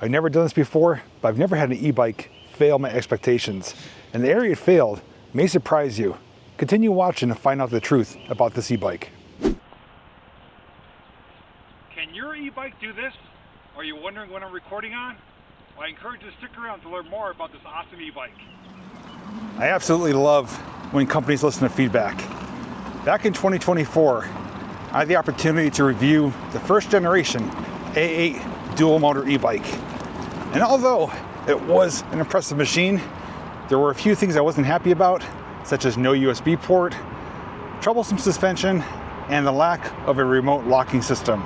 I've never done this before, but I've never had an e-bike fail my expectations. And the area it failed may surprise you. Continue watching to find out the truth about this e-bike. Can your e-bike do this? Are you wondering what I'm recording on? Well, I encourage you to stick around to learn more about this awesome e-bike. I absolutely love when companies listen to feedback. Back in 2024, I had the opportunity to review the first generation A8 Dual Motor e-bike. And although it was an impressive machine, there were a few things I wasn't happy about, such as no USB port, troublesome suspension, and the lack of a remote locking system.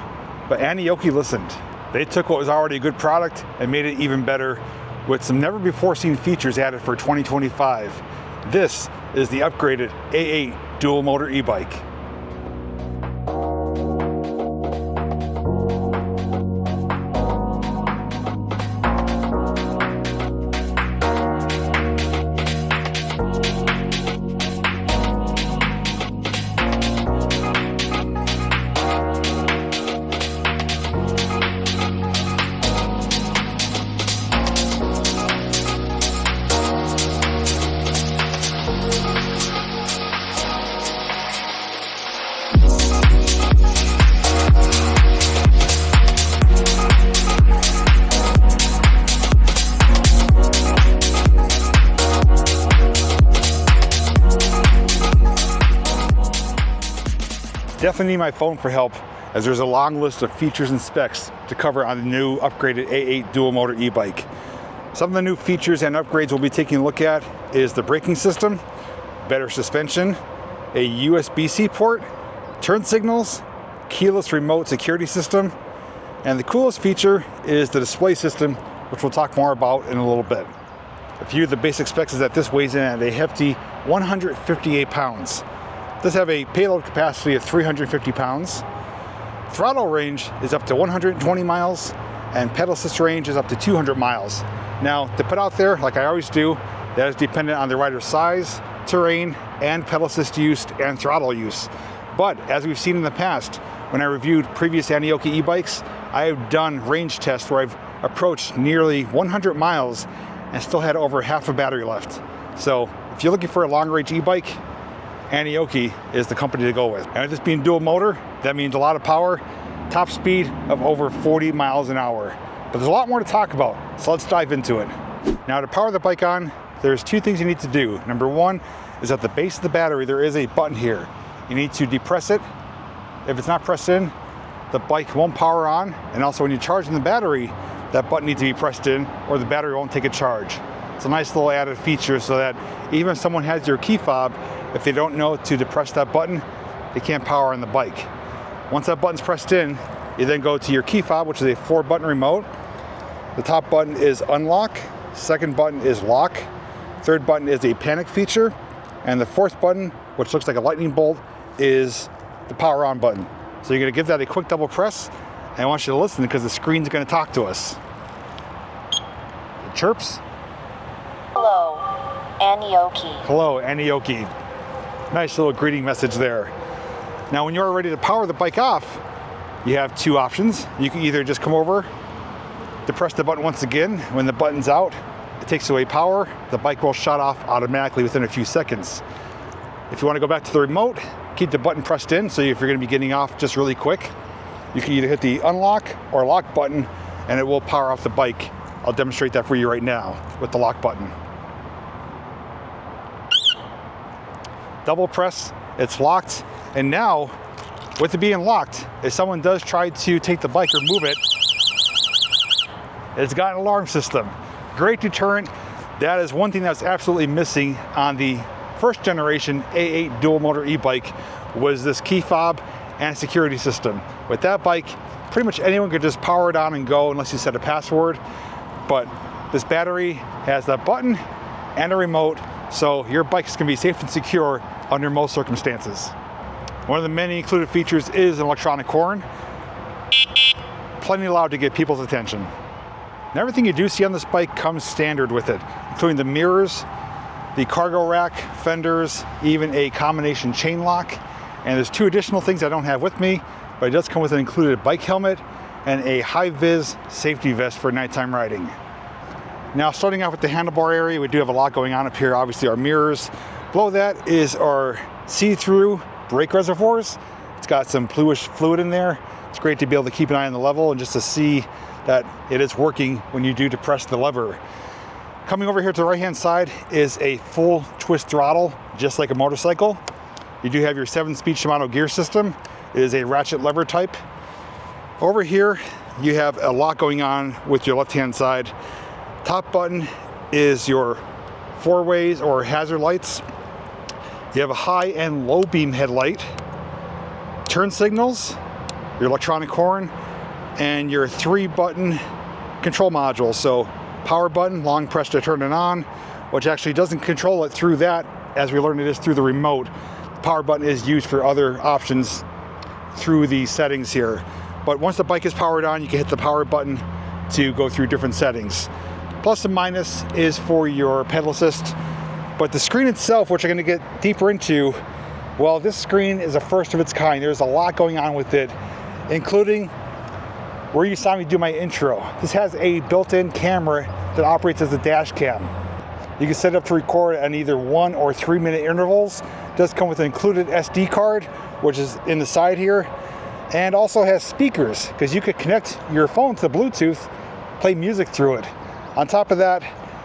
But Aniioki listened. They took what was already a good product and made it even better with some never before seen features added for 2025. This is the upgraded A8 Dual Motor e-bike. Definitely need my phone for help, as there's a long list of features and specs to cover on the new upgraded A8 Dual Motor e-bike. Some of the new features and upgrades we'll be taking a look at is the braking system, better suspension, a USB-C port, turn signals, keyless remote security system, and the coolest feature is the display system, which we'll talk more about in a little bit. A few of the basic specs is that this weighs in at a hefty 158 pounds. It does have a payload capacity of 350 pounds. Throttle range is up to 120 miles, and pedal assist range is up to 200 miles. Now, to put out there, like I always do, that is dependent on the rider's size, terrain, and pedal assist use and throttle use. But as we've seen in the past, when I reviewed previous Aniioki e-bikes, I have done range tests where I've approached nearly 100 miles and still had over half a battery left. So if you're looking for a long-range e-bike, Aniioki is the company to go with. And with this being dual motor, that means a lot of power, top speed of over 40 miles an hour. But there's a lot more to talk about, so let's dive into it. Now, to power the bike on, there's two things you need to do. Number one is at the base of the battery, there is a button here. You need to depress it. If it's not pressed in, the bike won't power on. And also when you're charging the battery, that button needs to be pressed in or the battery won't take a charge. It's a nice little added feature so that even if someone has your key fob, if they don't know to depress that button, they can't power on the bike. Once that button's pressed in, you then go to your key fob, which is a 4-button remote. The top button is unlock, second button is lock, third button is a panic feature, and the fourth button, which looks like a lightning bolt, is the power on button. So you're gonna give that a quick double press, and I want you to listen because the screen's gonna talk to us. It chirps. Hello, Aniioki. Hello, Aniioki. Nice little greeting message there. Now, when you're ready to power the bike off, you have two options. You can either just come over, depress the button once again. When the button's out, it takes away power. The bike will shut off automatically within a few seconds. If you want to go back to the remote, keep the button pressed in. So if you're going to be getting off just really quick, you can either hit the unlock or lock button and it will power off the bike. I'll demonstrate that for you right now with the lock button. Double press, it's locked. And now, with it being locked, if someone does try to take the bike or move it, it's got an alarm system. Great deterrent. That is one thing that's absolutely missing on the first generation A8 Dual Motor e-bike was this key fob and security system. With that bike, pretty much anyone could just power it on and go unless you set a password. But this battery has that button and a remote, so your bike is going to be safe and secure under most circumstances. One of the many included features is an electronic horn. Plenty loud to get people's attention. And everything you do see on this bike comes standard with it, including the mirrors, the cargo rack, fenders, even a combination chain lock. And there's two additional things I don't have with me, but it does come with an included bike helmet and a high-vis safety vest for nighttime riding. Now, starting off with the handlebar area, we do have a lot going on up here. Obviously, our mirrors. Below that is our see-through brake reservoirs. It's got some bluish fluid in there. It's great to be able to keep an eye on the level and just to see that it is working when you do depress the lever. Coming over here to the right-hand side is a full twist throttle, just like a motorcycle. You do have your 7-speed Shimano gear system. It is a ratchet lever type. Over here, you have a lot going on with your left-hand side. Top button is your 4-ways or hazard lights. You have a high and low beam headlight, turn signals, your electronic horn, and your 3-button control module. So power button, long press to turn it on, which actually doesn't control it through that, as we learned it is through the remote. The power button is used for other options through the settings here. But once the bike is powered on, you can hit the power button to go through different settings. Plus and minus is for your pedal assist. But the screen itself, which I'm going to get deeper into, well, this screen is a first of its kind. There's a lot going on with it, including where you saw me do my intro. This has a built-in camera that operates as a dash cam. You can set it up to record at either 1 or 3 minute intervals. It does come with an included SD card, which is in the side here, and also has speakers, because you could connect your phone to Bluetooth, play music through it. On top of that,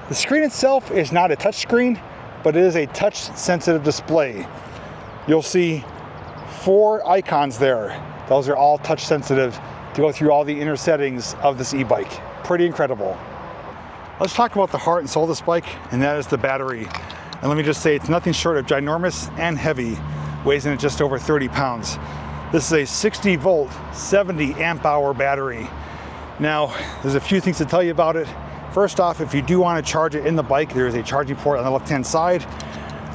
the screen itself is not a touch screen, but it is a touch-sensitive display. You'll see 4 icons there. Those are all touch-sensitive to go through all the inner settings of this e-bike. Pretty incredible. Let's talk about the heart and soul of this bike, and that is the battery. And let me just say, it's nothing short of ginormous and heavy, weighs in at just over 30 pounds. This is a 60 volt, 70 amp hour battery. Now, there's a few things to tell you about it. First off, if you do want to charge it in the bike, there is a charging port on the left-hand side,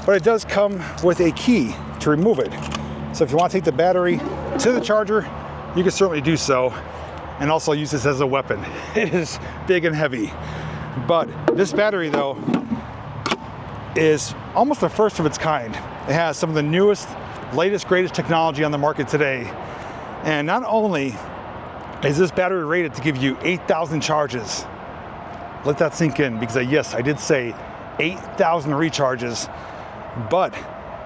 but it does come with a key to remove it. So if you want to take the battery to the charger, you can certainly do so, and also use this as a weapon. It is big and heavy. But this battery, though, is almost the first of its kind. It has some of the newest, latest, greatest technology on the market today. And not only is this battery rated to give you 8,000 charges, let that sink in, because yes, I did say 8,000 recharges, but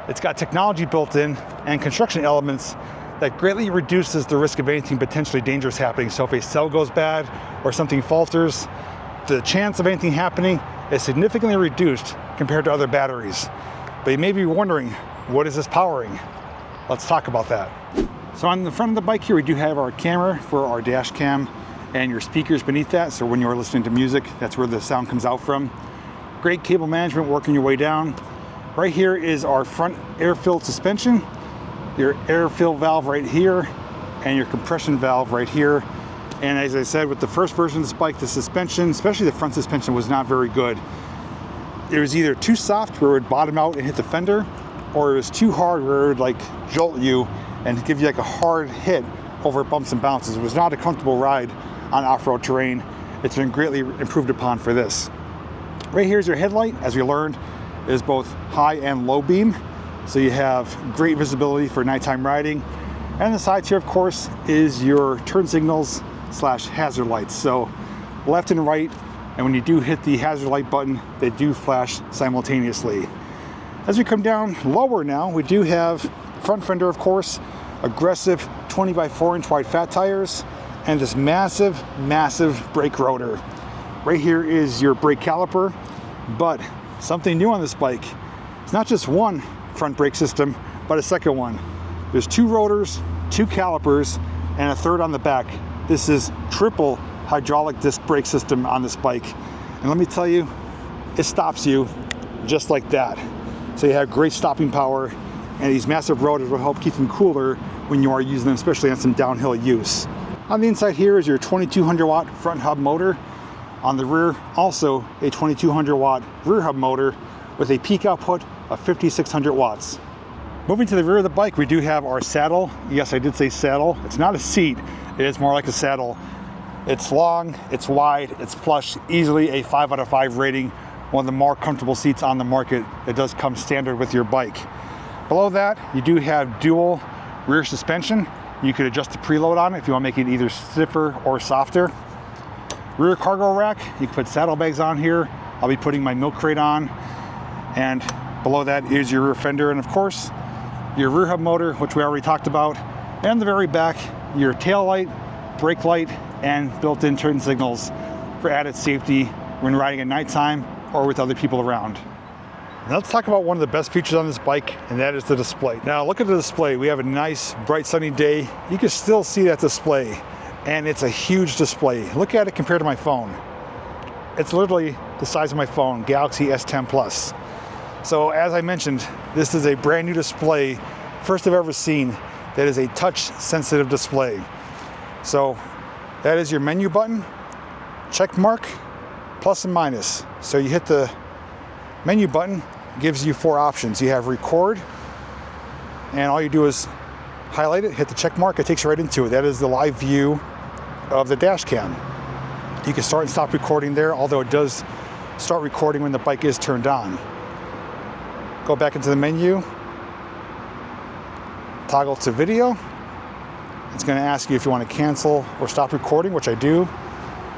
it's got technology built in and construction elements that greatly reduces the risk of anything potentially dangerous happening. So if a cell goes bad or something falters, the chance of anything happening is significantly reduced compared to other batteries. But you may be wondering, what is this powering? Let's talk about that. So on the front of the bike here, we do have our camera for our dash cam and your speakers beneath that. So when you're listening to music, that's where the sound comes out from. Great cable management working your way down. Right here is our front air-filled suspension, your air-fill valve right here, and your compression valve right here. And as I said, with the first version of this bike, the suspension, especially the front suspension, was not very good. It was either too soft where it would bottom out and hit the fender, or it was too hard where it would like jolt you and give you like a hard hit over bumps and bounces. It was not a comfortable ride on off-road terrain. It's been greatly improved upon for this. Right here is your headlight. As we learned, is both high and low beam. So you have great visibility for nighttime riding. And the sides here, of course, is your turn signals / hazard lights. So left and right, and when you do hit the hazard light button, they do flash simultaneously. As we come down lower now, we do have front fender, of course, aggressive 20x4 inch wide fat tires, and this massive, massive brake rotor. Right here is your brake caliper, but something new on this bike. It's not just one front brake system, but a second one. There's 2 rotors, 2 calipers, and a third on the back. This is triple hydraulic disc brake system on this bike. And let me tell you, it stops you just like that. So you have great stopping power, and these massive rotors will help keep them cooler when you are using them, especially on some downhill use. On the inside here is your 2200 watt front hub motor. On the rear, also a 2200 watt rear hub motor with a peak output of 5600 watts. Moving to the rear of the bike, we do have our saddle. Yes, I did say saddle. It's not a seat, it is more like a saddle. It's long, it's wide, it's plush, easily a 5 out of 5 rating. One of the more comfortable seats on the market. It does come standard with your bike. Below that, you do have dual rear suspension. You could adjust the preload on it if you want to make it either stiffer or softer. Rear cargo rack, you can put saddlebags on here. I'll be putting my milk crate on. And below that is your rear fender, and of course, your rear hub motor, which we already talked about. And the very back, your tail light, brake light, and built-in turn signals for added safety when riding at nighttime or with other people around. Now let's talk about one of the best features on this bike, and that is the display. Now look at the display. We have a nice, bright, sunny day. You can still see that display, and it's a huge display. Look at it compared to my phone. It's literally the size of my phone, Galaxy S10 Plus. So as I mentioned, this is a brand new display, first I've ever seen, that is a touch-sensitive display. So that is your menu button, check mark, plus and minus. So you hit the menu button, gives you 4 options. You have record, and all you do is highlight it, hit the check mark, it takes you right into it. That is the live view of the dash cam. You can start and stop recording there, although it does start recording when the bike is turned on. Go back into the menu, toggle to video. It's going to ask you if you want to cancel or stop recording, which I do.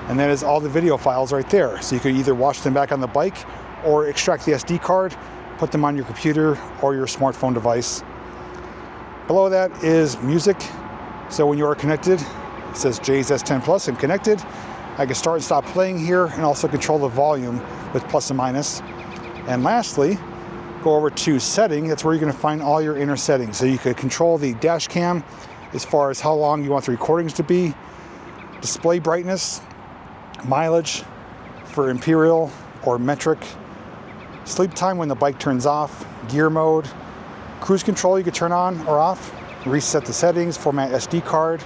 And that is all the video files right there. So you can either watch them back on the bike or extract the SD card, put them on your computer or your smartphone device. Below that is music. So when you are connected, it says J's S10 Plus and connected. I can start and stop playing here and also control the volume with plus and minus. And lastly, go over to setting. That's where you're going to find all your inner settings. So you could control the dash cam as far as how long you want the recordings to be, display brightness, mileage for imperial or metric, sleep time when the bike turns off, gear mode, cruise control you could turn on or off, reset the settings, format SD card,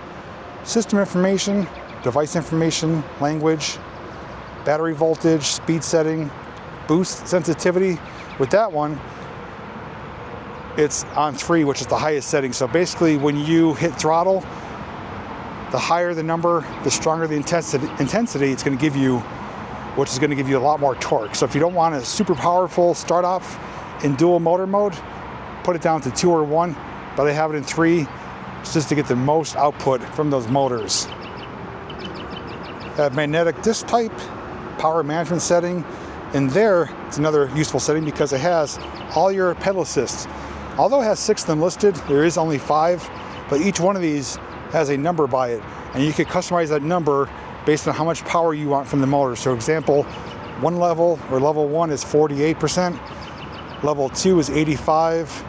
system information, device information, language, battery voltage, speed setting, boost sensitivity. With that one, it's on 3, which is the highest setting. So basically when you hit throttle, the higher the number, the stronger the intensity it's going to give you, which is going to give you a lot more torque. So if you don't want a super powerful start off in dual motor mode, put it down to 2 or 1, but I have it in 3 just to get the most output from those motors. Magnetic disc type, power management setting, and there it's another useful setting because it has all your pedal assists. Although it has 6 of them listed, there is only 5, but each one of these has a number by it, and you can customize that number based on how much power you want from the motor. So example, one level or level 1 is 48%, level 2 is 85,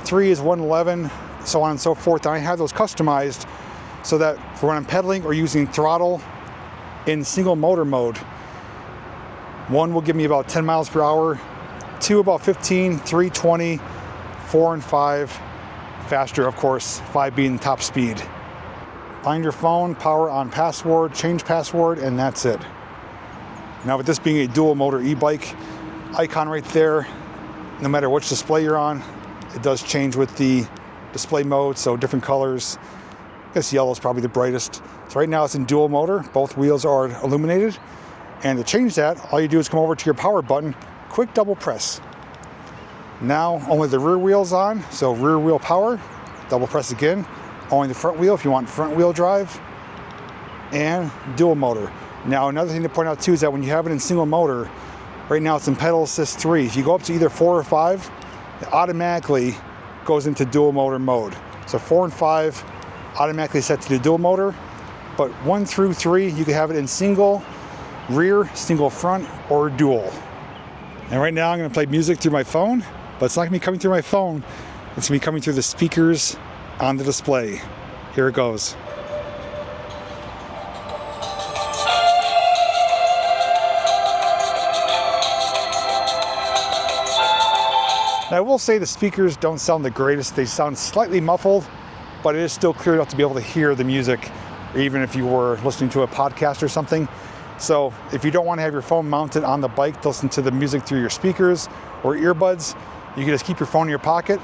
3 is 111, so on and so forth. And I have those customized so that for when I'm pedaling or using throttle in single motor mode, 1 will give me about 10 miles per hour, 2 about 15, 3 20, 4 and 5 faster, of course, 5 being top speed. Find your phone, power on password, change password, and that's it. Now with this being a dual motor e-bike, icon right there, no matter which display you're on, it does change with the display mode, so different colors. I guess yellow is probably the brightest. So right now it's in dual motor, both wheels are illuminated. And to change that, all you do is come over to your power button, quick double press. Now only the rear wheel's on, so rear wheel power, double press again. Only the front wheel if you want front wheel drive, and dual motor. Now another thing to point out too is that when you have it in single motor, right now it's in pedal assist 3. If you go up to either 4 or 5, it automatically goes into dual motor mode. So 4 and 5 automatically set to the dual motor, but 1 through 3 you can have it in single rear, single front, or dual. And right now I'm going to play music through my phone, but it's not going to be coming through my phone, it's going to be coming through the speakers on the display. Here it goes. Now I will say the speakers don't sound the greatest. They sound slightly muffled, but it is still clear enough to be able to hear the music, even if you were listening to a podcast or something. So if you don't want to have your phone mounted on the bike to listen to the music through your speakers or earbuds, you can just keep your phone in your pocket.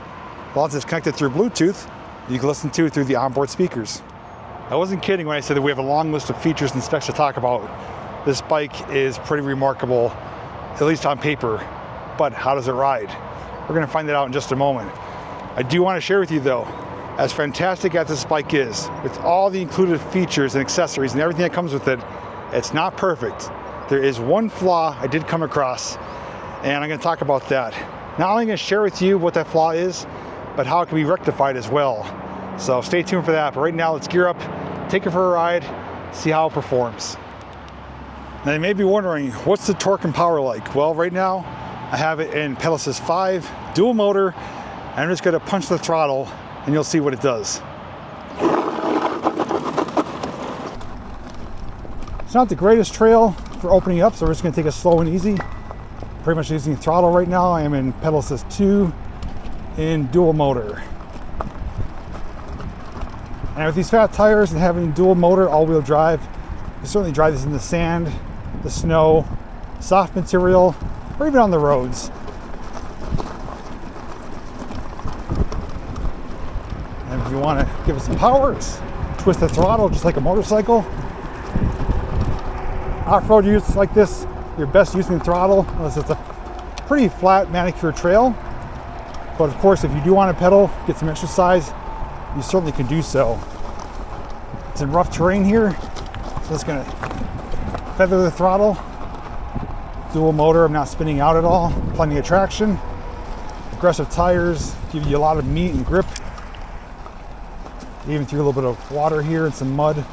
As long as it's connected through Bluetooth, you can listen to it through the onboard speakers. I wasn't kidding when I said that we have a long list of features and specs to talk about. This bike is pretty remarkable, at least on paper, but how does it ride? We're going to find that out in just a moment. I do want to share with you though, As fantastic as this bike is, with all the included features and accessories and everything that comes with it, it's not perfect. There is one flaw I did come across, and I'm going to talk about that. Not only going to share with you what that flaw is, but how it can be rectified as well. So stay tuned for that. But right now, let's gear up, take it for a ride, see how it performs. Now you may be wondering, what's the torque and power like? Well, right now, I have it in pedal assist 5, dual motor, and I'm just going to punch the throttle and you'll see what it does. It's not the greatest trail for opening up, so we're just going to take it slow and easy. Pretty much using throttle right now. I am in pedal assist 2 in dual motor. And with these fat tires and having dual motor all-wheel drive, you certainly drive this in the sand, the snow, soft material, or even on the roads. And if you want to give it some power, twist the throttle just like a motorcycle. Off-road use like this, you're best using the throttle unless it's a pretty flat manicured trail. But of course, if you do want to pedal, get some exercise, you certainly can do so. It's in rough terrain here, so it's going to feather the throttle. Dual motor, I'm not spinning out at all. Plenty of traction. Aggressive tires give you a lot of meat and grip. Even through a little bit of water here and some mud.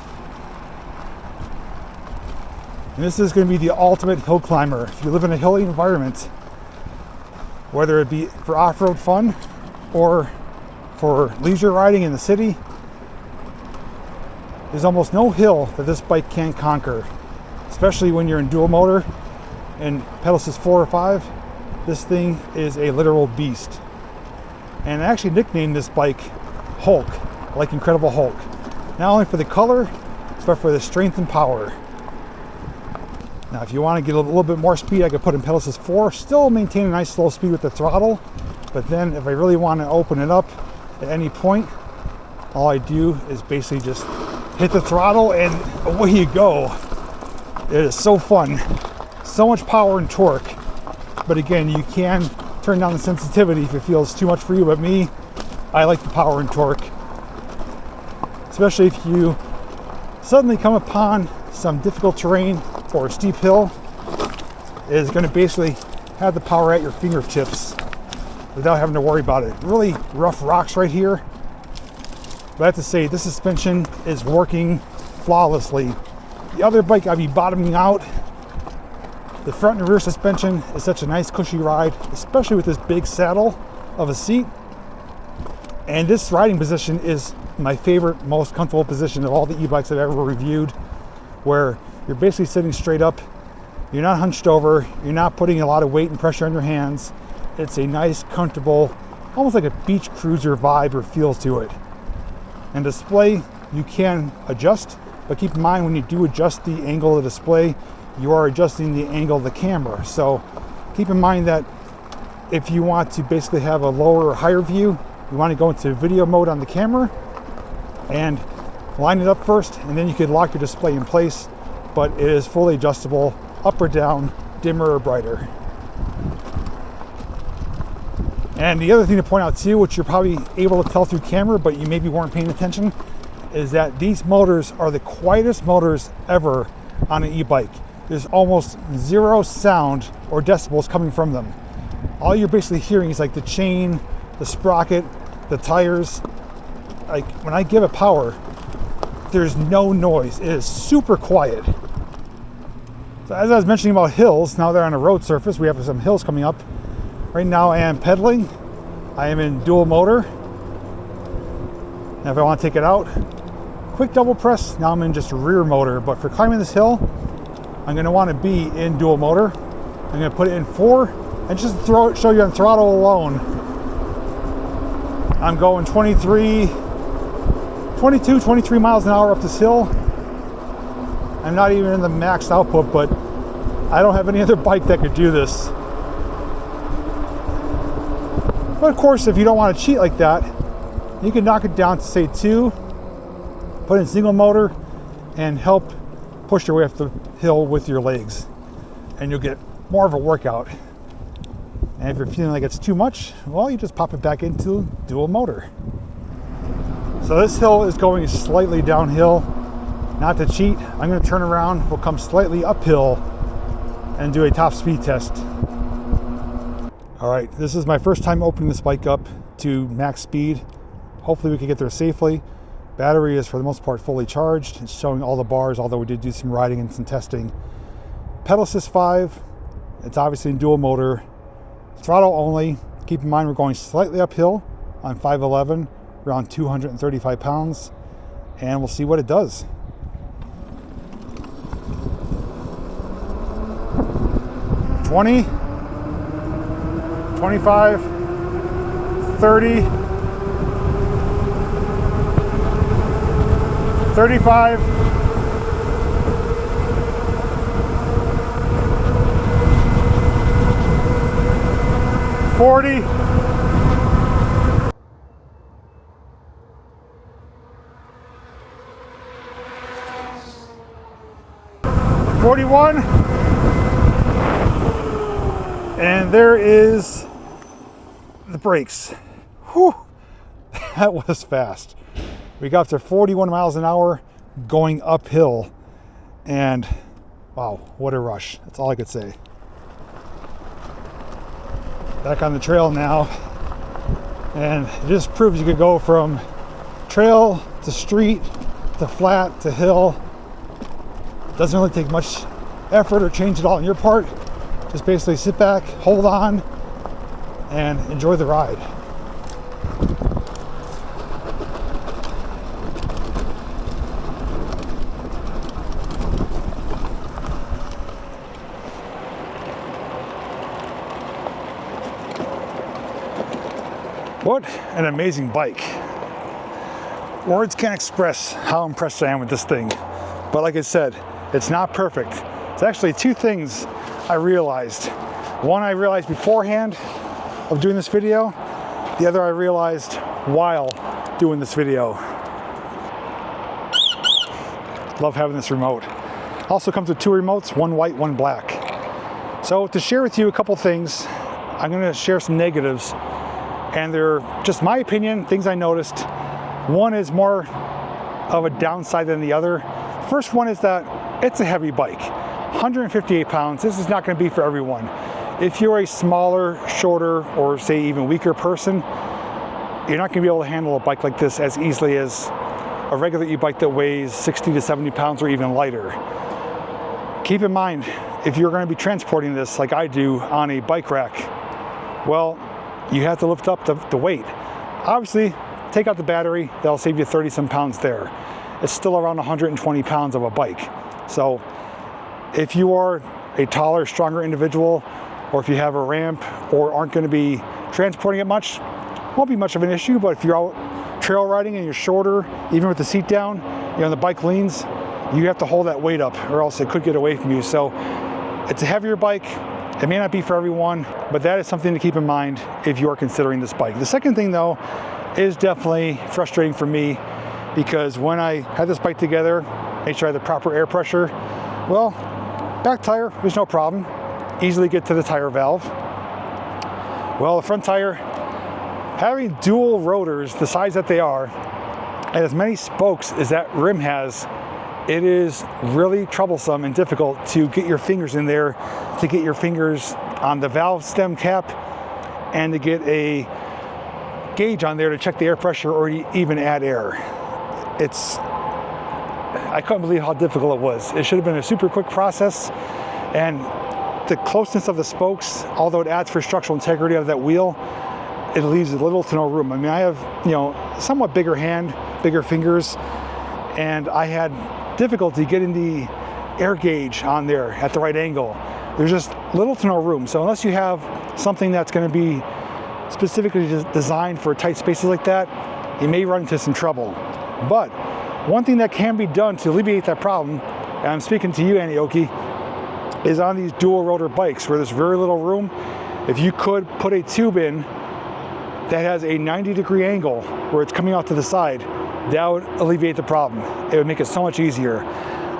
And this is going to be the ultimate hill climber. If you live in a hilly environment, whether it be for off-road fun or for leisure riding in the city, there's almost no hill that this bike can't conquer. Especially when you're in dual motor and pedal assist 4 or 5, this thing is a literal beast. And I actually nicknamed this bike Hulk, like Incredible Hulk. Not only for the color, but for the strength and power. Now, if you want to get a little bit more speed, I could put in pedal assist 4, still maintain a nice slow speed with the throttle. But then if I really want to open it up at any point, all I do is basically just hit the throttle and away you go. It is so fun. So much power and torque. But again, you can turn down the sensitivity if it feels too much for you. But me, I like the power and torque. Especially if you suddenly come upon some difficult terrain or a steep hill, it is going to basically have the power at your fingertips without having to worry about it. Really rough rocks right here. But I have to say, this suspension is working flawlessly. The other bike, I'd be bottoming out. The front and rear suspension is such a nice cushy ride, especially with this big saddle of a seat. And this riding position is my favorite, most comfortable position of all the e-bikes I've ever reviewed, where you're basically sitting straight up, you're not hunched over, you're not putting a lot of weight and pressure on your hands. It's a nice, comfortable, almost like a beach cruiser vibe or feel to it. And display, you can adjust, but keep in mind when you do adjust the angle of the display, you are adjusting the angle of the camera. So keep in mind that if you want to basically have a lower or higher view, you want to go into video mode on the camera and line it up first, and then you could lock your display in place, but it is fully adjustable up or down, dimmer or brighter. And the other thing to point out too, which you're probably able to tell through camera, but you maybe weren't paying attention, is that these motors are the quietest motors ever on an e-bike. There's almost zero sound or decibels coming from them. All you're basically hearing is like the chain, the sprocket, the tires. Like when I give it power, there's no noise. It is super quiet. So as I was mentioning about hills, now they're on a road surface. We have some hills coming up. Right now I am pedaling. I am in dual motor. Now if I want to take it out, quick double press. Now I'm in just rear motor. But for climbing this hill, I'm going to want to be in dual motor. I'm going to put it in 4 and just show you on throttle alone. I'm going 22, 23 miles an hour up this hill. I'm not even in the max output, but I don't have any other bike that could do this. But of course, if you don't want to cheat like that, you can knock it down to say 2, put in single motor, and help push your way up the hill with your legs. And you'll get more of a workout. And if you're feeling like it's too much, well, you just pop it back into dual motor. So this hill is going slightly downhill. Not to cheat, I'm going to turn around, we'll come slightly uphill and do a top speed test. All right, this is my first time opening this bike up to max speed. Hopefully we can get there safely. Battery is for the most part fully charged. It's showing all the bars, although we did do some riding and some testing. Pedal assist 5, it's obviously in dual motor. Throttle only. Keep in mind we're going slightly uphill on 511, around 235 pounds, and we'll see what it does. 20, 25, 30, 35, 40, 41, and there is the brakes. Whew, that was fast. We got up to 41 miles an hour going uphill, and wow, what a rush. That's all I could say. Back on the trail now, and it just proves you could go from trail to street to flat to hill. Doesn't really take much effort or change at all on your part. Just basically sit back, hold on, and enjoy the ride. What an amazing bike. Words can't express how impressed I am with this thing. But like I said, it's not perfect. It's actually two things I realized. One I realized beforehand of doing this video. The other I realized while doing this video. Love having this remote. Also comes with two remotes, one white, one black. So to share with you a couple things, I'm gonna share some negatives, and they're just my opinion, things I noticed. One is more of a downside than the other. First one is that it's a heavy bike. 158 pounds, this is not gonna be for everyone. If you're a smaller, shorter, or say even weaker person, you're not gonna be able to handle a bike like this as easily as a regular e-bike that weighs 60 to 70 pounds or even lighter. Keep in mind, if you're gonna be transporting this like I do on a bike rack, well, you have to lift up the weight. Obviously, take out the battery, that'll save you 30 some pounds there. It's still around 120 pounds of a bike. So if you are a taller, stronger individual, or if you have a ramp or aren't gonna be transporting it much, won't be much of an issue. But if you're out trail riding and you're shorter, even with the seat down, you know, the bike leans, you have to hold that weight up or else it could get away from you. So it's a heavier bike. It may not be for everyone, but that is something to keep in mind if you are considering this bike. The second thing though is definitely frustrating for me, because when I had this bike together, made sure I had the proper air pressure. Well, back tire was no problem. Easily get to the tire valve. Well, the front tire, having dual rotors the size that they are, and as many spokes as that rim has, it is really troublesome and difficult to get your fingers in there, to get your fingers on the valve stem cap, and to get a gauge on there to check the air pressure or even add air. I couldn't believe how difficult it was. It should have been a super quick process, and the closeness of the spokes, although it adds for structural integrity of that wheel, it leaves little to no room. I mean, I have, you know, somewhat bigger hand, bigger fingers, and I had difficulty getting the air gauge on there at the right angle. There's just little to no room. So unless you have something that's going to be specifically designed for tight spaces like that, you may run into some trouble. But one thing that can be done to alleviate that problem, and I'm speaking to you, Aniioki, is on these dual rotor bikes where there's very little room, if you could put a tube in that has a 90-degree angle where it's coming out to the side, that would alleviate the problem. It would make it so much easier.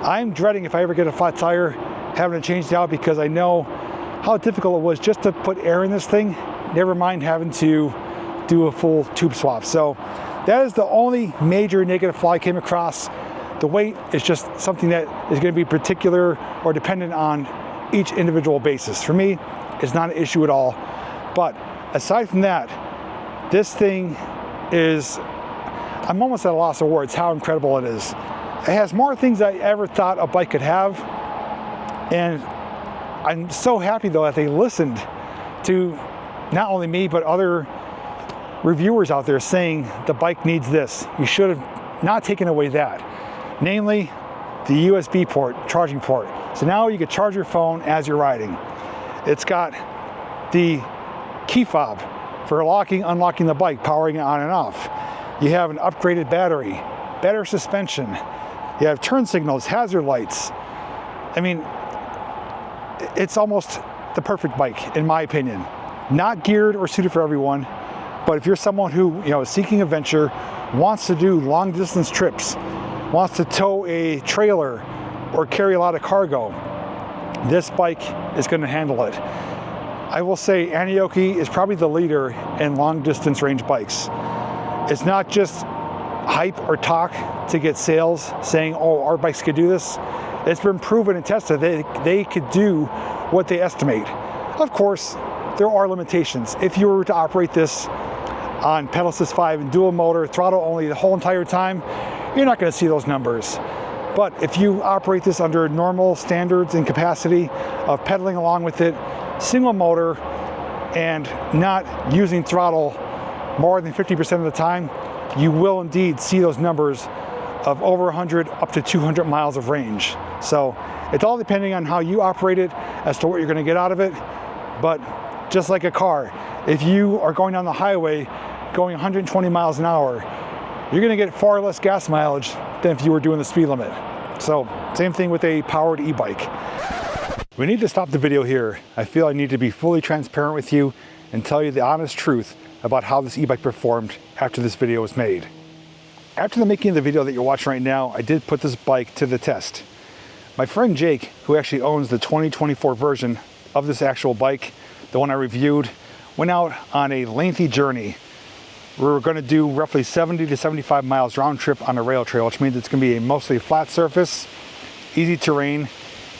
I'm dreading, if I ever get a flat tire, having to change it out, because I know how difficult it was just to put air in this thing, never mind having to do a full tube swap. So That is the only major negative flaw I came across. The weight is just something that is going to be particular or dependent on each individual basis. For me, it's not an issue at all. But aside from that, this thing is, I'm almost at a loss of words how incredible it is. It has more things than I ever thought a bike could have. And I'm so happy though that they listened to not only me, but other reviewers out there saying the bike needs this. You should have not taken away that. Namely, the USB port, charging port. So now you can charge your phone as you're riding. It's got the key fob for locking, unlocking the bike, powering it on and off. You have an upgraded battery, better suspension. You have turn signals, hazard lights. I mean, it's almost the perfect bike, in my opinion. Not geared or suited for everyone, but if you're someone who, is seeking adventure, wants to do long distance trips, wants to tow a trailer or carry a lot of cargo, this bike is going to handle it. I will say Aniioki is probably the leader in long distance range bikes. It's not just hype or talk to get sales saying, oh, our bikes could do this. It's been proven and tested that they could do what they estimate. Of course, there are limitations. If you were to operate this on pedal assist 5 and dual motor, throttle only the whole entire time, you're not going to see those numbers. But if you operate this under normal standards and capacity of pedaling along with it, single motor, and not using throttle more than 50% of the time, you will indeed see those numbers of over 100 up to 200 miles of range. So it's all depending on how you operate it as to what you're going to get out of it. But just like a car, if you are going down the highway going 120 miles an hour, you're going to get far less gas mileage than if you were doing the speed limit. So same thing with a powered e-bike. We need to stop the video here. I feel I need to be fully transparent with you and tell you the honest truth about how this e-bike performed after this video was made. After the making of the video that you're watching right now, I did put this bike to the test. My friend Jake, who actually owns the 2024 version of this actual bike, the one I reviewed, went out on a lengthy journey. We were going to do roughly 70 to 75 miles round trip on a rail trail, which means it's going to be a mostly flat surface, easy terrain,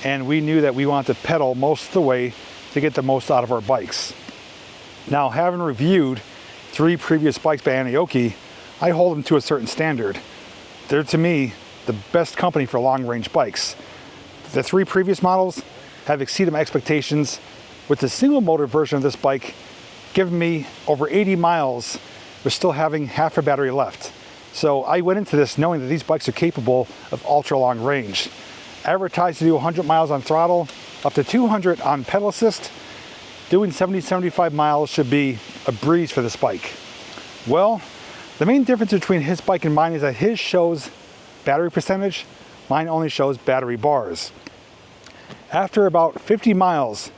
and we knew that we wanted to pedal most of the way to get the most out of our bikes. Now, having reviewed 3 previous bikes by Aniioki, I hold them to a certain standard. They're, to me, the best company for long-range bikes. The 3 previous models have exceeded my expectations, with the single motor version of this bike giving me over 80 miles with still having half a battery left. So I went into this knowing that these bikes are capable of ultra long range. Advertised to do 100 miles on throttle, up to 200 on pedal assist. Doing 70-75 miles should be a breeze for this bike. Well, the main difference between his bike and mine is that his shows battery percentage, mine only shows battery bars. After about 50 miles,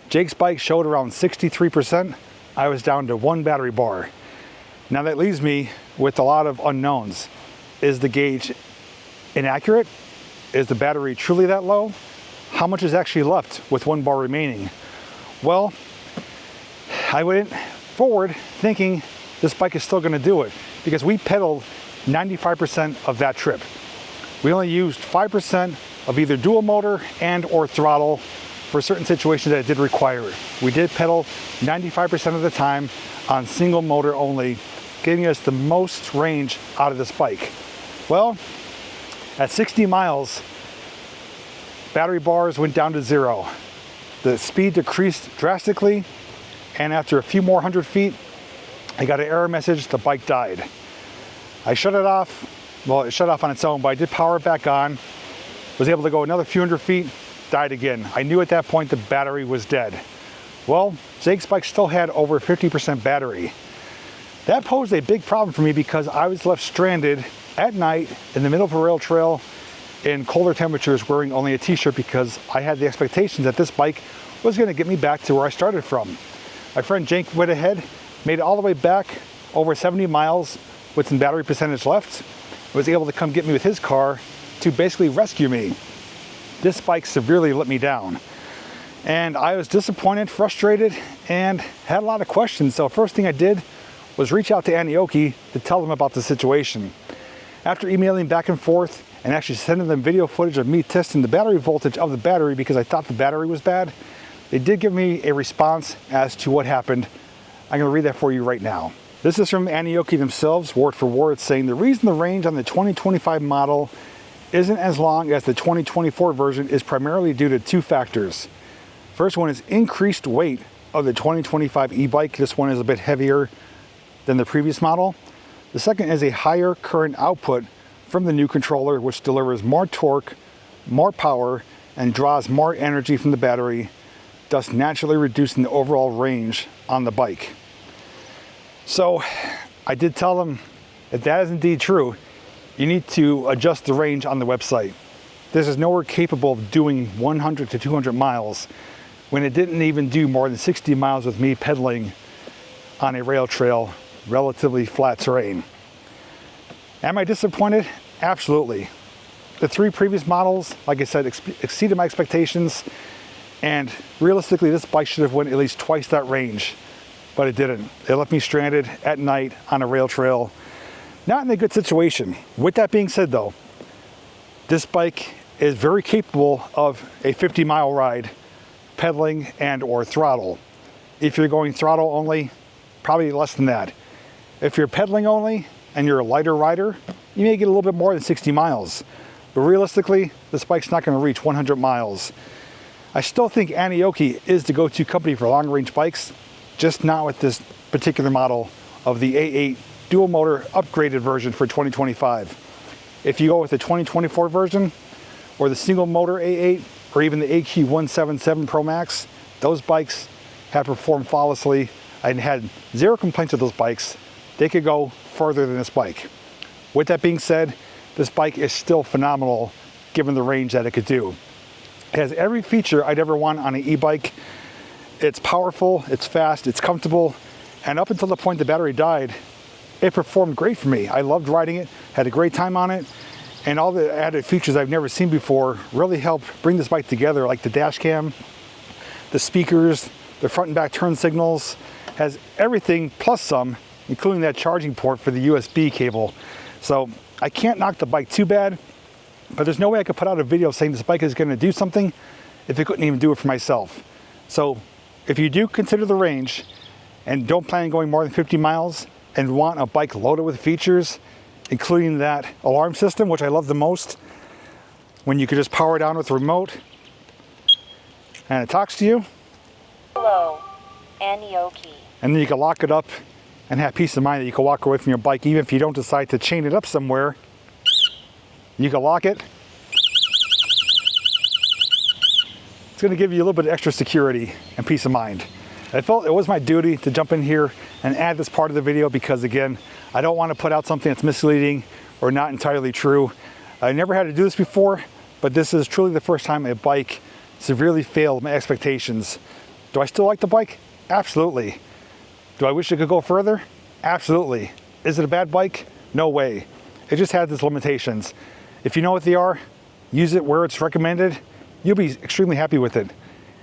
Jake's bike showed around 63%. I was down to 1 battery bar. Now that leaves me with a lot of unknowns. Is the gauge inaccurate? Is the battery truly that low? How much is actually left with 1 bar remaining? Well, I went forward thinking this bike is still going to do it because we pedaled 95% of that trip. We only used 5% of either dual motor and or throttle for certain situations that it did require it. We did pedal 95% of the time on single motor only, giving us the most range out of this bike. Well, at 60 miles, battery bars went down to 0. The speed decreased drastically, and after a few more 100 feet, I got an error message, the bike died. I shut it off. Well, it shut off on its own, but I did power it back on. Was able to go another few 100 feet, died again. I knew at that point the battery was dead. Well, Jake's bike still had over 50% battery. That posed a big problem for me because I was left stranded at night in the middle of a rail trail in colder temperatures wearing only a t-shirt because I had the expectations that this bike was going to get me back to where I started from. My friend Jake went ahead, made it all the way back over 70 miles with some battery percentage left, was able to come get me with his car to basically rescue me. This bike severely let me down. And I was disappointed, frustrated, and had a lot of questions. So first thing I did was reach out to Aniioki to tell them about the situation. After emailing back and forth and actually sending them video footage of me testing the battery voltage of the battery because I thought the battery was bad, they did give me a response as to what happened. I'm going to read that for you right now. This is from Aniioki themselves, word for word, saying the reason the range on the 2025 model isn't as long as the 2024 version is primarily due to two factors. First one is increased weight of the 2025 e-bike. This one is a bit heavier than the previous model. The second is a higher current output from the new controller, which delivers more torque, more power, and draws more energy from the battery, thus naturally reducing the overall range on the bike. So I did tell them, if that is indeed true, you need to adjust the range on the website. This is nowhere capable of doing 100 to 200 miles when it didn't even do more than 60 miles with me pedaling on a rail trail, relatively flat terrain. Am I disappointed? Absolutely. The three previous models, like I said, exceeded my expectations, and realistically this bike should have went at least twice that range, but it didn't. It left me stranded at night on a rail trail, not in a good situation. With that being said though, this bike is very capable of a 50-mile ride, pedaling and or throttle. If you're going throttle only, probably less than that. If you're pedaling only and you're a lighter rider, you may get a little bit more than 60 miles. But realistically, this bike's not going to reach 100 miles. I still think Aniioki is the go-to company for long-range bikes, just not with this particular model of the A8 Dual Motor upgraded version for 2025. If you go with the 2024 version, or the single motor A8, or even the AQ177 Pro Max, those bikes have performed flawlessly. I had zero complaints with those bikes. They could go further than this bike. With that being said, this bike is still phenomenal given the range that it could do. It has every feature I'd ever want on an e-bike. It's powerful, it's fast, it's comfortable, and up until the point the battery died, it performed great for me. I loved riding it, had a great time on it, and all the added features I've never seen before really helped bring this bike together, like the dash cam, the speakers, the front and back turn signals, has everything plus some, including that charging port for the USB cable. So I can't knock the bike too bad, but there's no way I could put out a video saying this bike is going to do something if I couldn't even do it for myself. So if you do consider the range and don't plan on going more than 50 miles and want a bike loaded with features, including that alarm system, which I love the most, when you could just power it on with a remote and it talks to you. Hello, Aniioki. And then you can lock it up and have peace of mind that you can walk away from your bike even if you don't decide to chain it up somewhere. You can lock it. It's going to give you a little bit of extra security and peace of mind. I felt it was my duty to jump in here and add this part of the video because, again, I don't want to put out something that's misleading or not entirely true. I never had to do this before, but this is truly the first time a bike severely failed my expectations. Do I still like the bike? Absolutely. Do I wish it could go further? Absolutely. Is it a bad bike? No way. It just has its limitations. If you know what they are, use it where it's recommended. You'll be extremely happy with it.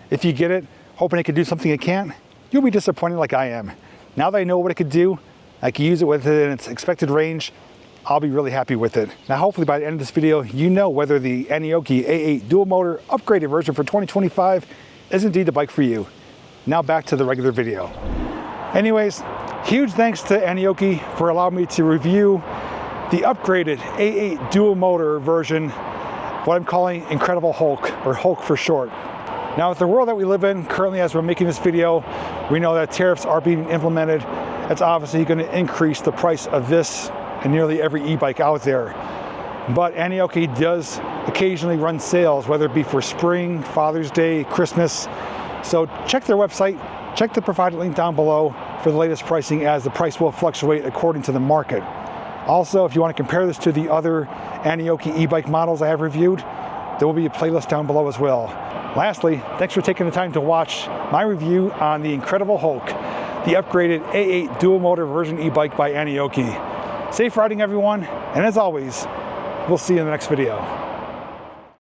If you get it hoping it can do something it can't, you'll be disappointed like I am. Now that I know what it could do, I can use it within its expected range, I'll be really happy with it. Now hopefully by the end of this video, you know whether the Aniioki A8 Dual Motor upgraded version for 2025 is indeed the bike for you. Now back to the regular video. Anyways, huge thanks to Aniioki for allowing me to review the upgraded A8 Dual Motor version, what I'm calling Incredible Hulk, or Hulk for short. Now with the world that we live in currently as we're making this video, we know that tariffs are being implemented. That's obviously going to increase the price of this and nearly every e-bike out there. But Aniioki does occasionally run sales, whether it be for spring, Father's Day, Christmas. So check their website, check the provided link down below for the latest pricing, as the price will fluctuate according to the market. Also, if you want to compare this to the other Aniioki e-bike models I have reviewed, there will be a playlist down below as well. Lastly, thanks for taking the time to watch my review on the Incredible Hulk, the upgraded A8 Dual Motor version e-bike by Aniioki. Safe riding everyone, and as always, we'll see you in the next video.